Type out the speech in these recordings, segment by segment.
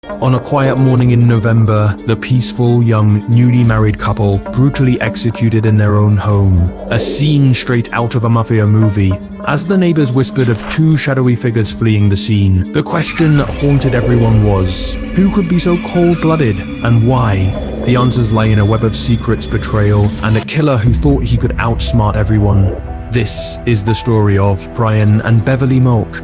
On a quiet morning in November, the peaceful, young, newly married couple brutally executed in their own home. A scene straight out of a mafia movie. As the neighbors whispered of two shadowy figures fleeing the scene, the question that haunted everyone was, who could be so cold-blooded, and why? The answers lie in a web of secrets, betrayal, and a killer who thought he could outsmart everyone. This is the story of Brian and Beverly Mauck.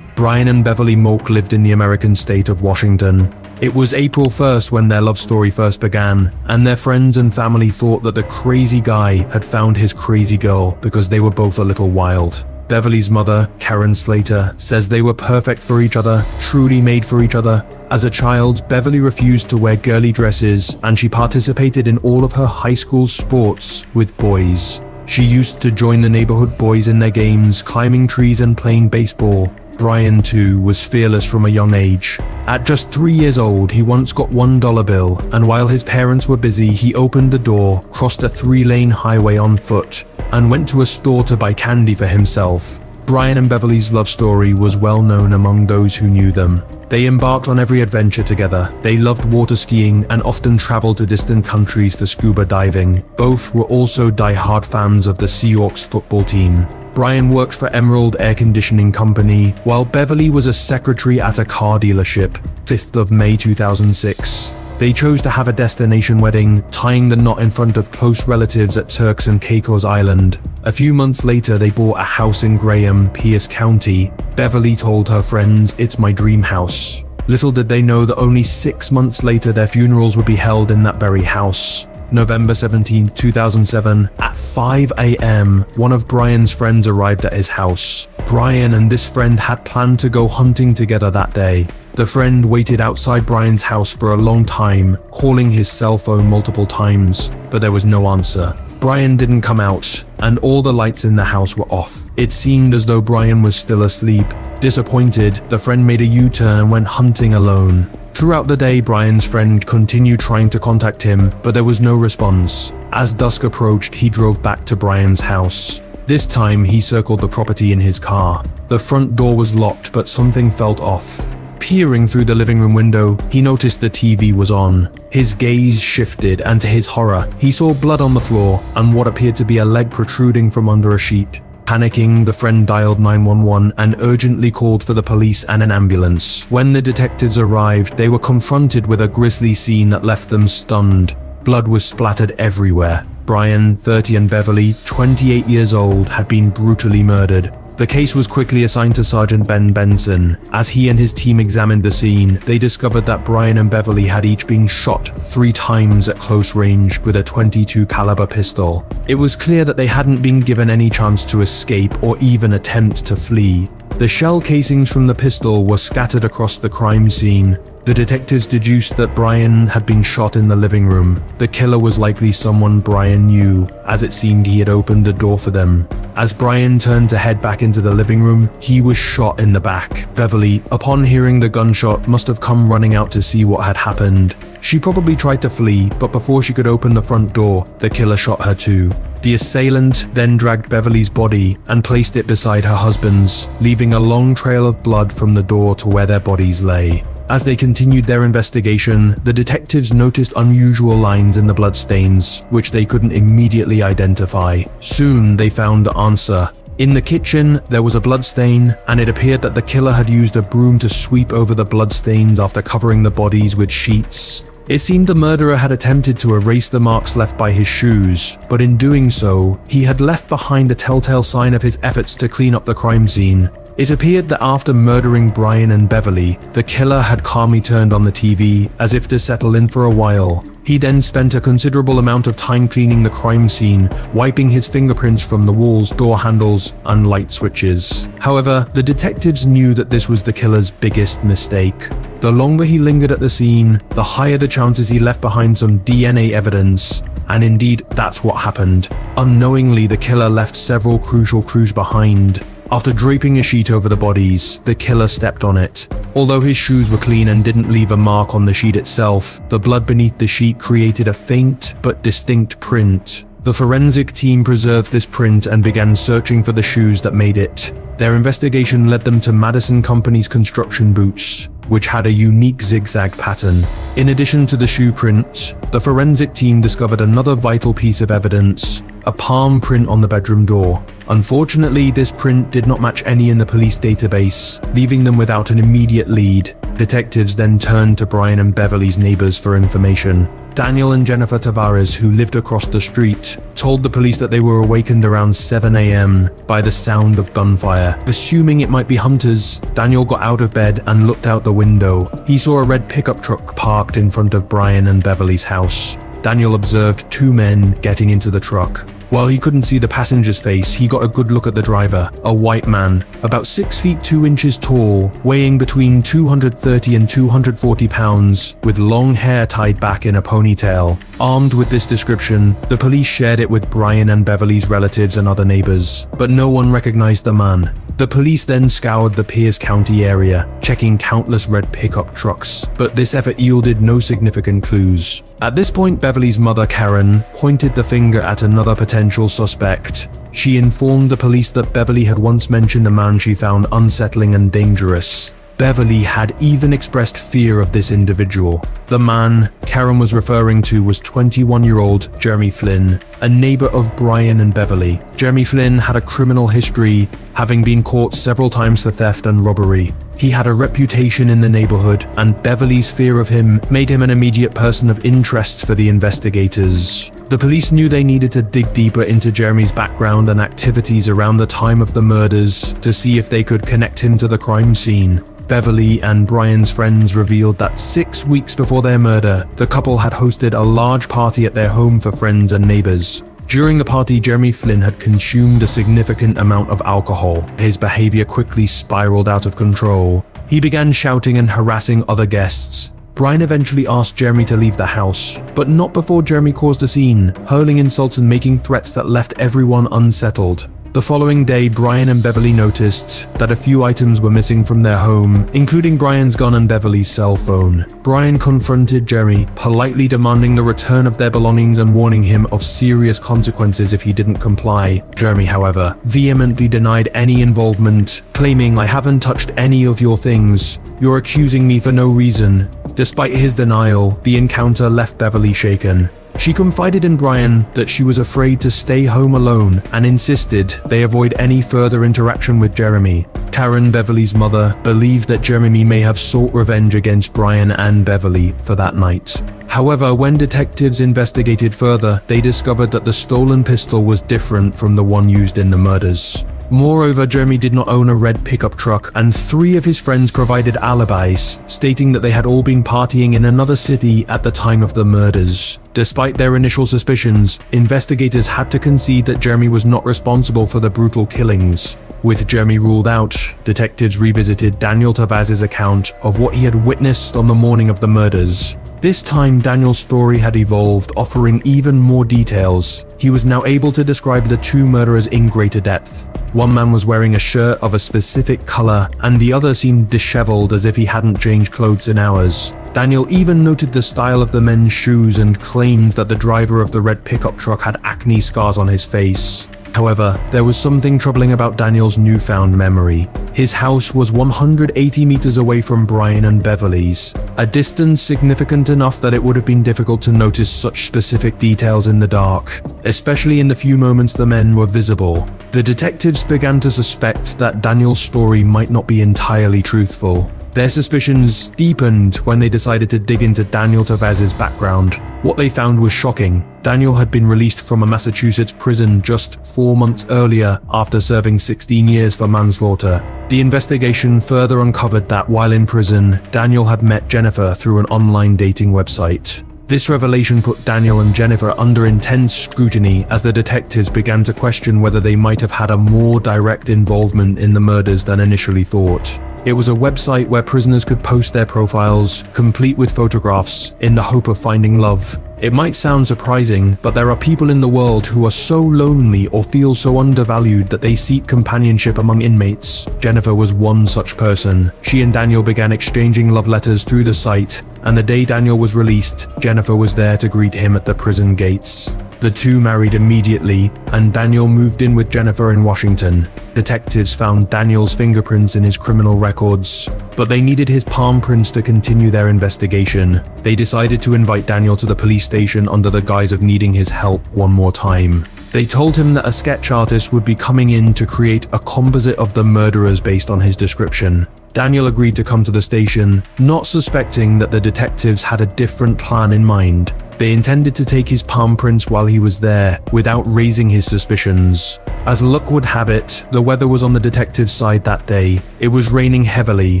Brian and Beverly Mauck lived in the American state of Washington. It was April 1st when their love story first began, and their friends and family thought that the crazy guy had found his crazy girl because they were both a little wild. Beverly's mother, Karen Slater, says they were perfect for each other, truly made for each other. As a child, Beverly refused to wear girly dresses, and she participated in all of her high school sports with boys. She used to join the neighborhood boys in their games, climbing trees and playing baseball. Brian, too, was fearless from a young age. At just 3 years old, he once got $1 bill, and while his parents were busy, he opened the door, crossed a 3-lane highway on foot, and went to a store to buy candy for himself. Brian and Beverly's love story was well known among those who knew them. They embarked on every adventure together. They loved water skiing and often traveled to distant countries for scuba diving. Both were also die-hard fans of the Seahawks football team. Brian worked for Emerald Air Conditioning Company, while Beverly was a secretary at a car dealership. 5th of May 2006. They chose to have a destination wedding, tying the knot in front of close relatives at Turks and Caicos Island. A few months later, they bought a house in Graham, Pierce County. Beverly told her friends, "It's my dream house." Little did they know that only 6 months later their funerals would be held in that very house. November 17, 2007, at 5 a.m., one of Brian's friends arrived at his house. Brian and this friend had planned to go hunting together that day. The friend waited outside Brian's house for a long time, calling his cell phone multiple times, but there was no answer. Brian didn't come out, and all the lights in the house were off. It seemed as though Brian was still asleep. Disappointed, the friend made a U-turn and went hunting alone. Throughout the day, Brian's friend continued trying to contact him, but there was no response. As dusk approached, he drove back to Brian's house. This time, he circled the property in his car. The front door was locked, but something felt off. Peering through the living room window, he noticed the TV was on. His gaze shifted, and to his horror, he saw blood on the floor and what appeared to be a leg protruding from under a sheet. Panicking, the friend dialed 911 and urgently called for the police and an ambulance. When the detectives arrived, they were confronted with a grisly scene that left them stunned. Blood was splattered everywhere. Brian, 30, and Beverly, 28 years old, had been brutally murdered. The case was quickly assigned to Sergeant Ben Benson. As he and his team examined the scene, they discovered that Brian and Beverly had each been shot 3 times at close range with a .22 caliber pistol. It was clear that they hadn't been given any chance to escape or even attempt to flee. The shell casings from the pistol were scattered across the crime scene. The detectives deduced that Brian had been shot in the living room. The killer was likely someone Brian knew, as it seemed he had opened the door for them. As Brian turned to head back into the living room, he was shot in the back. Beverly, upon hearing the gunshot, must have come running out to see what had happened. She probably tried to flee, but before she could open the front door, the killer shot her too. The assailant then dragged Beverly's body and placed it beside her husband's, leaving a long trail of blood from the door to where their bodies lay. As they continued their investigation, the detectives noticed unusual lines in the bloodstains, which they couldn't immediately identify. Soon, they found the answer. In the kitchen, there was a bloodstain, and it appeared that the killer had used a broom to sweep over the bloodstains after covering the bodies with sheets. It seemed the murderer had attempted to erase the marks left by his shoes, but in doing so, he had left behind a telltale sign of his efforts to clean up the crime scene. It appeared that after murdering Brian and Beverly, the killer had calmly turned on the TV as if to settle in for a while. He then spent a considerable amount of time cleaning the crime scene, wiping his fingerprints from the walls, door handles, and light switches. However, the detectives knew that this was the killer's biggest mistake. The longer he lingered at the scene, the higher the chances he left behind some DNA evidence. And indeed, that's what happened. Unknowingly, the killer left several crucial clues behind. After draping a sheet over the bodies, the killer stepped on it. Although his shoes were clean and didn't leave a mark on the sheet itself, the blood beneath the sheet created a faint but distinct print. The forensic team preserved this print and began searching for the shoes that made it. Their investigation led them to Madison Company's construction boots, which had a unique zigzag pattern. In addition to the shoe print, the forensic team discovered another vital piece of evidence, a palm print on the bedroom door. Unfortunately, this print did not match any in the police database, leaving them without an immediate lead. Detectives then turned to Brian and Beverly's neighbors for information. Daniel and Jennifer Tavares, who lived across the street, told the police that they were awakened around 7 a.m. by the sound of gunfire. Assuming it might be hunters, Daniel got out of bed and looked out the window. He saw a red pickup truck parked in front of Brian and Beverly's house. Daniel observed two men getting into the truck. While he couldn't see the passenger's face, he got a good look at the driver, a white man, about 6 feet 2 inches tall, weighing between 230 and 240 pounds, with long hair tied back in a ponytail. Armed with this description, the police shared it with Brian and Beverly's relatives and other neighbors, but no one recognized the man. The police then scoured the Pierce County area, checking countless red pickup trucks, but this effort yielded no significant clues. At this point, Beverly's mother, Karen, pointed the finger at another potential suspect. She informed the police that Beverly had once mentioned a man she found unsettling and dangerous. Beverly had even expressed fear of this individual. The man Karen was referring to was 21-year-old Jeremy Flynn, a neighbor of Brian and Beverly. Jeremy Flynn had a criminal history, having been caught several times for theft and robbery. He had a reputation in the neighborhood, and Beverly's fear of him made him an immediate person of interest for the investigators. The police knew they needed to dig deeper into Jeremy's background and activities around the time of the murders to see if they could connect him to the crime scene. Beverly and Brian's friends revealed that 6 weeks before their murder, the couple had hosted a large party at their home for friends and neighbors. During the party, Jeremy Flynn had consumed a significant amount of alcohol. His behavior quickly spiraled out of control. He began shouting and harassing other guests. Brian eventually asked Jeremy to leave the house, but not before Jeremy caused a scene, hurling insults and making threats that left everyone unsettled. The following day, Brian and Beverly noticed that a few items were missing from their home, including Brian's gun and Beverly's cell phone. Brian confronted Jeremy, politely demanding the return of their belongings and warning him of serious consequences if he didn't comply. Jeremy, however, vehemently denied any involvement, claiming, "I haven't touched any of your things. You're accusing me for no reason." Despite his denial, the encounter left Beverly shaken. She confided in Brian that she was afraid to stay home alone and insisted they avoid any further interaction with Jeremy. Karen, Beverly's mother, believed that Jeremy may have sought revenge against Brian and Beverly for that night. However, when detectives investigated further, they discovered that the stolen pistol was different from the one used in the murders. Moreover, Jeremy did not own a red pickup truck, and 3 of his friends provided alibis, stating that they had all been partying in another city at the time of the murders. Despite their initial suspicions, investigators had to concede that Jeremy was not responsible for the brutal killings. With Jeremy ruled out, detectives revisited Daniel Tavares' account of what he had witnessed on the morning of the murders. This time, Daniel's story had evolved, offering even more details. He was now able to describe the 2 murderers in greater depth. One man was wearing a shirt of a specific color, and the other seemed disheveled as if he hadn't changed clothes in hours. Daniel even noted the style of the men's shoes and claimed that the driver of the red pickup truck had acne scars on his face. However, there was something troubling about Daniel's newfound memory. His house was 180 meters away from Brian and Beverly's, a distance significant enough that it would have been difficult to notice such specific details in the dark, especially in the few moments the men were visible. The detectives began to suspect that Daniel's story might not be entirely truthful. Their suspicions deepened when they decided to dig into Daniel Tavares' background. What they found was shocking. Daniel had been released from a Massachusetts prison just 4 months earlier after serving 16 years for manslaughter. The investigation further uncovered that while in prison, Daniel had met Jennifer through an online dating website. This revelation put Daniel and Jennifer under intense scrutiny as the detectives began to question whether they might have had a more direct involvement in the murders than initially thought. It was a website where prisoners could post their profiles, complete with photographs, in the hope of finding love. It might sound surprising, but there are people in the world who are so lonely or feel so undervalued that they seek companionship among inmates. Jennifer was one such person. She and Daniel began exchanging love letters through the site, and the day Daniel was released, Jennifer was there to greet him at the prison gates. The two married immediately, and Daniel moved in with Jennifer in Washington. Detectives found Daniel's fingerprints in his criminal records, but they needed his palm prints to continue their investigation. They decided to invite Daniel to the police station under the guise of needing his help one more time. They told him that a sketch artist would be coming in to create a composite of the murderers based on his description. Daniel agreed to come to the station, not suspecting that the detectives had a different plan in mind. They intended to take his palm prints while he was there, without raising his suspicions. As luck would have it, the weather was on the detective's side that day. It was raining heavily.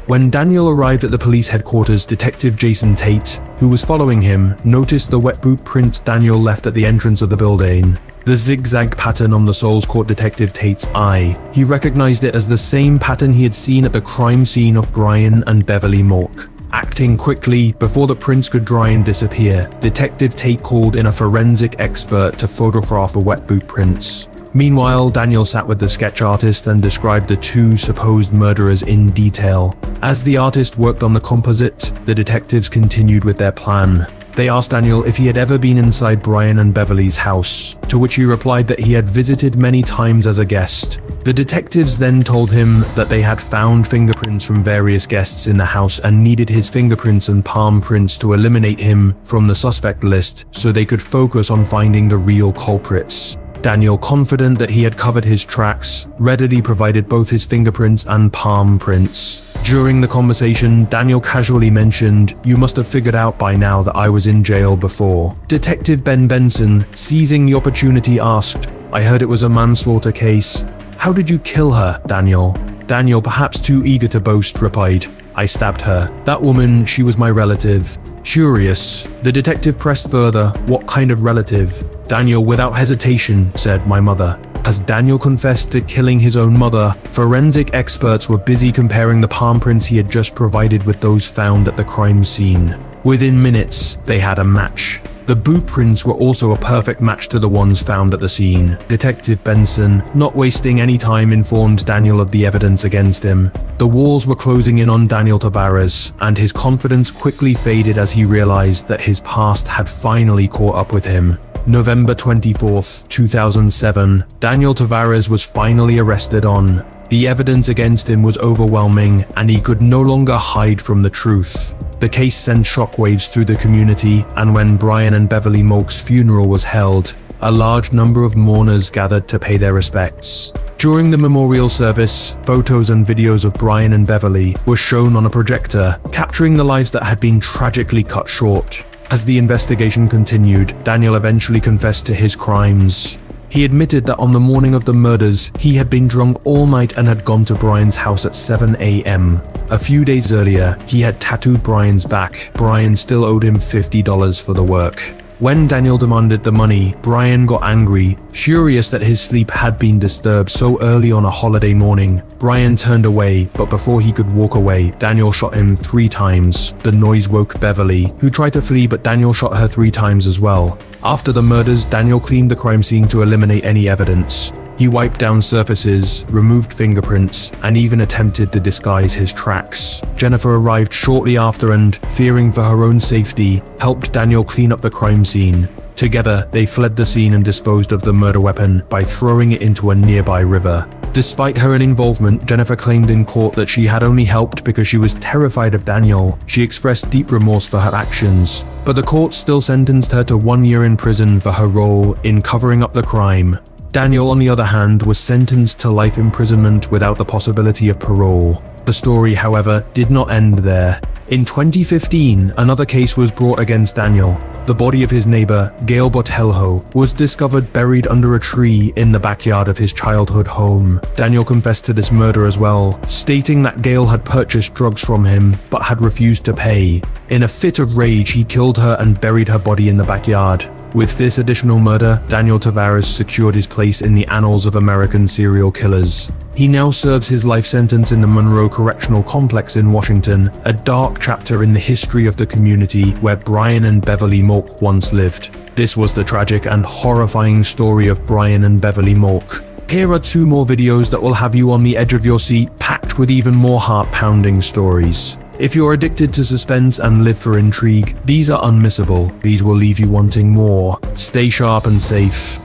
When Daniel arrived at the police headquarters, Detective Jason Tate, who was following him, noticed the wet boot prints Daniel left at the entrance of the building. The zigzag pattern on the soles caught Detective Tate's eye. He recognized it as the same pattern he had seen at the crime scene of Brian and Beverly Mauck. Acting quickly, before the prints could dry and disappear, Detective Tate called in a forensic expert to photograph the wet boot prints. Meanwhile, Daniel sat with the sketch artist and described the two supposed murderers in detail. As the artist worked on the composite, the detectives continued with their plan. They asked Daniel if he had ever been inside Brian and Beverly's house, to which he replied that he had visited many times as a guest. The detectives then told him that they had found fingerprints from various guests in the house and needed his fingerprints and palm prints to eliminate him from the suspect list so they could focus on finding the real culprits. Daniel, confident that he had covered his tracks, readily provided both his fingerprints and palm prints. During the conversation, Daniel casually mentioned, "You must have figured out by now that I was in jail before." Detective Ben Benson, seizing the opportunity, asked, "I heard it was a manslaughter case. How did you kill her, Daniel?" Daniel, perhaps too eager to boast, replied, "I stabbed her. That woman, she was my relative." Curious, the detective pressed further, "What kind of relative?" Daniel, without hesitation, said, "My mother." As Daniel confessed to killing his own mother, forensic experts were busy comparing the palm prints he had just provided with those found at the crime scene. Within minutes, they had a match. The boot prints were also a perfect match to the ones found at the scene. Detective Benson, not wasting any time, informed Daniel of the evidence against him. The walls were closing in on Daniel Tavares, and his confidence quickly faded as he realized that his past had finally caught up with him. November 24th, 2007, Daniel Tavares was finally arrested on. The evidence against him was overwhelming, and he could no longer hide from the truth. The case sent shockwaves through the community, and when Brian and Beverly Mauck's funeral was held, a large number of mourners gathered to pay their respects. During the memorial service, photos and videos of Brian and Beverly were shown on a projector, capturing the lives that had been tragically cut short. As the investigation continued, Daniel eventually confessed to his crimes. He admitted that on the morning of the murders, he had been drunk all night and had gone to Brian's house at 7 a.m. A few days earlier, he had tattooed Brian's back. Brian still owed him $50 for the work. When Daniel demanded the money, Brian got angry, furious that his sleep had been disturbed so early on a holiday morning. Brian turned away, but before he could walk away, Daniel shot him 3 times. The noise woke Beverly, who tried to flee, but Daniel shot her 3 times as well. After the murders, Daniel cleaned the crime scene to eliminate any evidence. He wiped down surfaces, removed fingerprints, and even attempted to disguise his tracks. Jennifer arrived shortly after and, fearing for her own safety, helped Daniel clean up the crime scene. Together, they fled the scene and disposed of the murder weapon by throwing it into a nearby river. Despite her involvement, Jennifer claimed in court that she had only helped because she was terrified of Daniel. She expressed deep remorse for her actions, but the court still sentenced her to 1 year in prison for her role in covering up the crime. Daniel, on the other hand, was sentenced to life imprisonment without the possibility of parole. The story, however, did not end there. In 2015, another case was brought against Daniel. The body of his neighbor, Gail Botelho, was discovered buried under a tree in the backyard of his childhood home. Daniel confessed to this murder as well, stating that Gail had purchased drugs from him, but had refused to pay. In a fit of rage, he killed her and buried her body in the backyard. With this additional murder, Daniel Tavares secured his place in the annals of American serial killers. He now serves his life sentence in the Monroe Correctional Complex in Washington, a dark chapter in the history of the community where Brian and Beverly Mauck once lived. This was the tragic and horrifying story of Brian and Beverly Mauck. Here are 2 more videos that will have you on the edge of your seat, packed with even more heart-pounding stories. If you're addicted to suspense and live for intrigue, these are unmissable. These will leave you wanting more. Stay sharp and safe.